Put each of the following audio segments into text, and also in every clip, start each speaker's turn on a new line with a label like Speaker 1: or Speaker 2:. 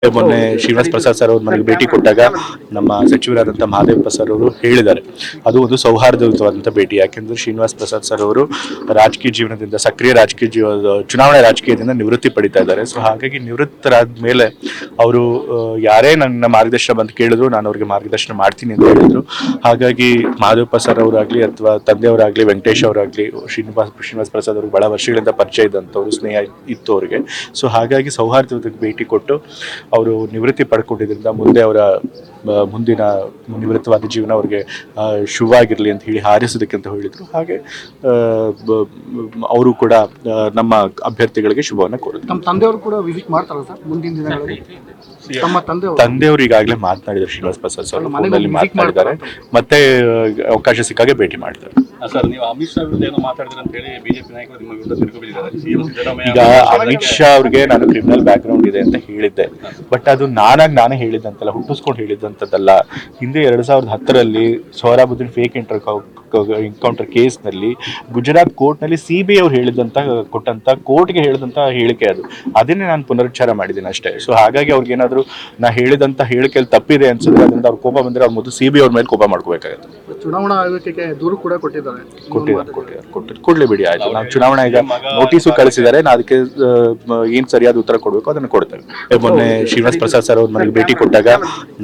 Speaker 1: ಮೊನ್ನೆ ಶ್ರೀನಿವಾಸ್ ಪ್ರಸಾದ್ ಸರ್ ಅವ್ರು ನನಗೆ ಭೇಟಿ ಕೊಟ್ಟಾಗ ನಮ್ಮ ಸಚಿವರಾದಂಥ ಮಹದೇವಪ್ಪ ಸರ್ ಅವರು ಹೇಳಿದ್ದಾರೆ, ಅದು ಒಂದು ಸೌಹಾರ್ದಯುತವಾದಂಥ ಭೇಟಿ. ಯಾಕೆಂದ್ರೆ ಶ್ರೀನಿವಾಸ್ ಪ್ರಸಾದ್ ಸರ್ ಅವರು ರಾಜಕೀಯ ಜೀವನದಿಂದ, ಸಕ್ರಿಯ ರಾಜಕೀಯ ಚುನಾವಣೆ ರಾಜಕೀಯದಿಂದ ನಿವೃತ್ತಿ ಪಡಿತಾ ಇದ್ದಾರೆ. ಸೊ ಹಾಗಾಗಿ ನಿವೃತ್ತರಾದ ಮೇಲೆ ಅವರು ಯಾರೇ ನನ್ನ ಮಾರ್ಗದರ್ಶನ ಬಂದು ಕೇಳಿದ್ರು ನಾನು ಅವ್ರಿಗೆ ಮಾರ್ಗದರ್ಶನ ಮಾಡ್ತೀನಿ ಅಂತ ಹೇಳಿದ್ರು. ಹಾಗಾಗಿ ಮಹದೇವಪ್ಪ ಸರ್ ಅವರಾಗ್ಲಿ ಅಥವಾ ತಂದೆಯವರಾಗ್ಲಿ, ವೆಂಕಟೇಶ್ ಅವರಾಗ್ಲಿ, ಶ್ರೀನಿವಾಸ್ ಪ್ರಸಾದ್ ಅವ್ರಿಗೆ ಬಹಳ ವರ್ಷಗಳಿಂದ ಪರಿಚಯ ಇದ್ದಂಥವ್ರು, ಸ್ನೇಹ ಇತ್ತು ಅವ್ರಿಗೆ. ಸೊ ಹಾಗಾಗಿ ಸೌಹಾರ್ದಕ್ಕೆ ಭೇಟಿ ಕೊಟ್ಟು ಅವರು ನಿವೃತ್ತಿ ಪಡ್ಕೊಂಡಿದ್ದರಿಂದ ಮುಂದೆ ಅವರ ಮುಂದಿನ ನಿವೃತ್ತವಾದ ಜೀವನ ಅವ್ರಿಗೆ ಶುಭವಾಗಿರಲಿ ಅಂತ ಹೇಳಿ ಹಾರೈಸೋದಕ್ಕೆ ಅಂತ ಹೇಳಿದ್ರು. ಹಾಗೆ ಅವರು ಕೂಡ ನಮ್ಮ ಅಭ್ಯರ್ಥಿಗಳಿಗೆ ಶುಭವನ್ನು ಕೋರಿದ್ರು.
Speaker 2: ನಮ್ಮ ತಂದೆಯವರು ಕೂಡ ವಿಸಿಟ್ ಮಾಡ್ತಾರಲ್ಲ ಸರ್ ಮುಂದಿನ ದಿನಗಳಲ್ಲಿ? ನಮ್ಮ
Speaker 1: ತಂದೆಯವರು ಈಗಾಗಲೇ ಮಾತನಾಡಿದ್ದಾರೆ, ಶ್ರೀನಿವಾಸ್ ಪ್ರಸಾದ್ ಸರ್ ಫೋನಲ್ಲಿ ಮಾತನಾಡಿದ್ದಾರೆ, ಮತ್ತೆ ಅವಕಾಶ ಸಿಕ್ಕಾಗೆ ಭೇಟಿ ಮಾಡ್ತಾರೆ.
Speaker 3: ಸರ್, ನೀವು ಅಮಿತ್ ಶಾ ವಿರುದ್ಧ ಏನೋ ಮಾತಾಡಿದ್ರೆ ಅಂತ ಹೇಳಿ ಬಿಜೆಪಿ ನಾಯಕರು ನಿಮ್ಮ ವಿರುದ್ಧ ತಿರುಗಿಬಿದ್ದಾರೆ.
Speaker 1: ಈಗ ಅಮಿತ್ ಶಾ ಅವ್ರಿಗೆ ನಾನು ಕ್ರಿಮಿನಲ್ ಬ್ಯಾಕ್ ಗ್ರೌಂಡ್ ಇದೆ ಅಂತ ಹೇಳಿದ್ದೆ, ಬಟ್ ಅದು ನಾನೇ ಹೇಳಿದ್ದಂತಲ್ಲ, ಹುಟ್ಟಿಸ್ಕೊಂಡು ಹೇಳಿದಂಥದ್ದಲ್ಲ. ಹಿಂದೆ 2010ರಲ್ಲಿ ಸೋಹರಾಬುದ್ದೀನ್ ಫೇಕ್ ಎನ್ಕೌಂಟರ್ ಕೇಸ್ನಲ್ಲಿ ಗುಜರಾತ್ ಕೋರ್ಟ್ನಲ್ಲಿ CBI ಅವ್ರು ಕೊಟ್ಟಂತ ಕೋರ್ಟ್ಗೆ ಹೇಳಿದಂತ ಹೇಳಿಕೆ ಅದು. ಅದನ್ನೇ ನಾನು ಪುನರುಚ್ಚಾರ ಮಾಡಿದ್ದೀನಿ ಅಷ್ಟೇ. ಸೊ ಹಾಗಾಗಿ ಅವ್ರಿಗೆ ಏನಾದ್ರು ನಾ ಹೇಳಿದಂತ ಹೇಳಿಕೆಯಲ್ಲಿ ತಪ್ಪಿದೆ ಅನ್ಸಿದ್ರೆ, ಅದರಿಂದ ಅವ್ರ ಕೋಪ ಬಂದ್ರೆ ಅವ್ರ ಮೊದಲು CBI ಅವ್ರ ಮೇಲೆ ಕೋಪ ಮಾಡ್ಕೋಬೇಕಾಗುತ್ತೆ.
Speaker 2: ಚುನಾವಣಾ ಆಯೋಗಕ್ಕೆ ದೂರು ಕೂಡ ಕೊಟ್ಟಿದ್ದಾರೆ.
Speaker 1: ಕೊಡ್ಲಿ ಬಿಡಿ, ಆಯ್ತು. ನಾವು ಚುನಾವಣಾ ಈಗ ನೋಟಿಸು ಕಳಿಸಿದ್ದಾರೆ, ನಾ ಅದಕ್ಕೆ ಏನ್ ಸರಿಯಾದ ಉತ್ತರ ಕೊಡಬೇಕು ಅದನ್ನು ಕೊಡ್ತೇವೆ. ಮೊನ್ನೆ ಶ್ರೀನಿವಾಸ್ ಪ್ರಸಾದ್ ಸರ್ ಅವ್ರು ನನಗೆ ಭೇಟಿ ಕೊಟ್ಟಾಗ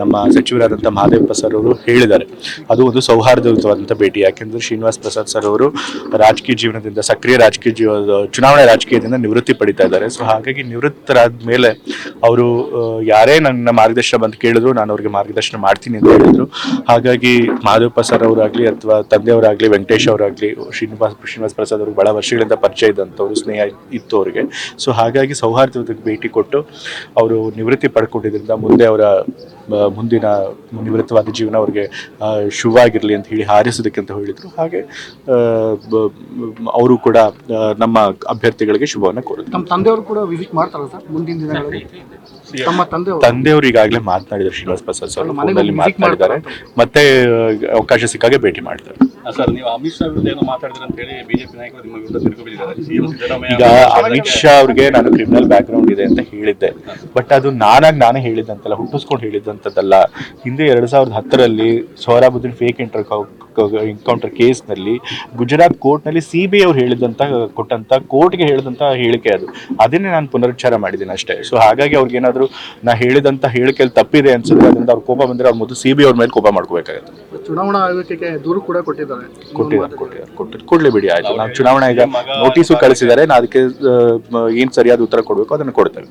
Speaker 1: ನಮ್ಮ ಸಚಿವರಾದಂಥ ಮಹದೇವಪ್ಪ ಸರ್ ಅವರು ಹೇಳಿದ್ದಾರೆ, ಅದು ಒಂದು ಸೌಹಾರ್ದಯುತವಾದಂಥ ಭೇಟಿ. ಯಾಕೆಂದ್ರೆ ಶ್ರೀನಿವಾಸ್ ಪ್ರಸಾದ್ ಸರ್ ಅವರು ರಾಜಕೀಯ ಜೀವನದಿಂದ, ಸಕ್ರಿಯ ರಾಜಕೀಯ ಚುನಾವಣೆ ರಾಜಕೀಯದಿಂದ ನಿವೃತ್ತಿ ಪಡಿತಾ ಇದ್ದಾರೆ. ಸೊ ಹಾಗಾಗಿ ನಿವೃತ್ತರಾದ ಮೇಲೆ ಅವರು ಯಾರೇ ನನ್ನ ಮಾರ್ಗದರ್ಶನ ಬಂದು ಕೇಳಿದ್ರು ನಾನು ಅವ್ರಿಗೆ ಮಾರ್ಗದರ್ಶನ ಮಾಡ್ತೀನಿ ಅಂತ ಹೇಳಿದ್ರು. ಹಾಗಾಗಿ ಮಹದೇವಪ್ಪ ಸರ್ ಅವರಾಗ್ಲಿ ಅಥವಾ ತಂದೆಯವರಾಗ್ಲಿ, ವೆಂಕಟೇಶ್ ಅವರಾಗ್ಲಿ, ಶ್ರೀನಿವಾಸ್ ಪ್ರಸಾದ್ ಅವ್ರಿಗೆ ಬಹಳ ವರ್ಷಗಳಿಂದ ಪರಿಚಯ ಇದ್ದಂಥವ್ರು, ಸ್ನೇಹ ಇತ್ತು ಅವ್ರಿಗೆ. ಸೊ ಹಾಗಾಗಿ ಸೌಹಾರ್ದಕ್ಕೆ ಭೇಟಿ ಕೊಟ್ಟು ಅವರು ನಿವೃತ್ತಿ ಪಡ್ಕೊಂಡಿದ್ದರಿಂದ ಮುಂದೆ ಅವರ ಮುಂದಿನ ನಿವೃತ್ತವಾದ ಜೀವನ ಅವ್ರಿಗೆ ಶುಭವಾಗಿರಲಿ ಅಂತ ಹೇಳಿ ಹಾರೈಸೋದಕ್ಕೆ ಅಂತ ಹೇಳಿದ್ರು. ಹಾಗೆ ಅವರು ಕೂಡ ನಮ್ಮ ಅಭ್ಯರ್ಥಿಗಳಿಗೆ ಶುಭವನ್ನು ಕೋರಿದ್ರು.
Speaker 2: ನಮ್ಮ ತಂದೆಯವರು ಕೂಡ ವಿಸಿಟ್ ಮಾಡ್ತಾರಲ್ಲ ಸರ್ ಮುಂದಿನ ದಿನಗಳಲ್ಲಿ? ನಮ್ಮ
Speaker 1: ತಂದೆಯವರು ಈಗಾಗಲೇ ಮಾತನಾಡಿದ್ದಾರೆ, ಶ್ರೀನಿವಾಸ್ ಪ್ರಸಾದ್ ಸರ್ ಫೋನಲ್ಲಿ ಮಾತನಾಡಿದ್ದಾರೆ, ಮತ್ತೆ ಅವಕಾಶ ಸಿಕ್ಕಾಗೆ ಭೇಟಿ ಮಾಡ್ತಾರೆ.
Speaker 3: ಸರ್, ನೀವು ಅಮಿತ್ ಶಾ ವಿರುದ್ಧ ಏನೋ ಮಾತಾಡಿದ್ರೆ ಅಂತ ಹೇಳಿ ಬಿಜೆಪಿ ನಾಯಕರು ನಿಮ್ಮ ವಿರುದ್ಧ ತಿರುಗಿಬಿದ್ದಾರೆ.
Speaker 1: ಈಗ ಅಮಿತ್ ಶಾ ಅವ್ರಿಗೆ ನಾನು ಕ್ರಿಮಿನಲ್ ಬ್ಯಾಕ್ ಗ್ರೌಂಡ್ ಇದೆ ಅಂತ ಹೇಳಿದ್ದೆ, ಬಟ್ ಅದು ನಾನೇ ಹೇಳಿದ್ದಂತಲ್ಲ, ಹುಟ್ಟಿಸ್ಕೊಂಡು ಹೇಳಿದಂಥದ್ದಲ್ಲ. ಹಿಂದೆ 2010ರಲ್ಲಿ ಸೋಹರಾಬುದ್ದೀನ್ ಫೇಕ್ ಎನ್ಕೌಂಟರ್ ಕೇಸ್ನಲ್ಲಿ ಗುಜರಾತ್ ಕೋರ್ಟ್ನಲ್ಲಿ CBI ಅವ್ರು ಕೊಟ್ಟಂತ ಕೋರ್ಟ್ಗೆ ಹೇಳಿದಂತ ಹೇಳಿಕೆ ಅದು. ಅದನ್ನೇ ನಾನು ಪುನರುಚ್ಚಾರ ಮಾಡಿದ್ದೀನಿ ಅಷ್ಟೇ. ಸೊ ಹಾಗಾಗಿ ಅವ್ರಿಗೆ ಏನಾದ್ರು ನಾ ಹೇಳಿದಂತ ಹೇಳಿಕೆಯಲ್ಲಿ ತಪ್ಪಿದೆ ಅನ್ಸಿದ್ರೆ, ಅದರಿಂದ ಅವ್ರ ಕೋಪ ಬಂದ್ರೆ ಅವ್ರ ಮೊದಲು CBI ಅವ್ರ ಮೇಲೆ ಕೋಪ ಮಾಡ್ಕೋಬೇಕಾಗುತ್ತೆ.
Speaker 2: ಚುನಾವಣಾ ಆಯೋಗಕ್ಕೆ ದೂರು ಕೂಡ ಕೊಟ್ಟಿದ್ದಾರೆ.
Speaker 1: ಕೊಡ್ಲಿ ಬಿಡಿ, ಆಯ್ತು. ನಾವು ಚುನಾವಣಾ ಈಗ ನೋಟಿಸು ಕಳಿಸಿದ್ದಾರೆ, ನಾ ಅದಕ್ಕೆ ಏನ್ ಸರಿಯಾದ ಉತ್ತರ ಕೊಡಬೇಕು ಅದನ್ನು ಕೊಡ್ತೇವೆ.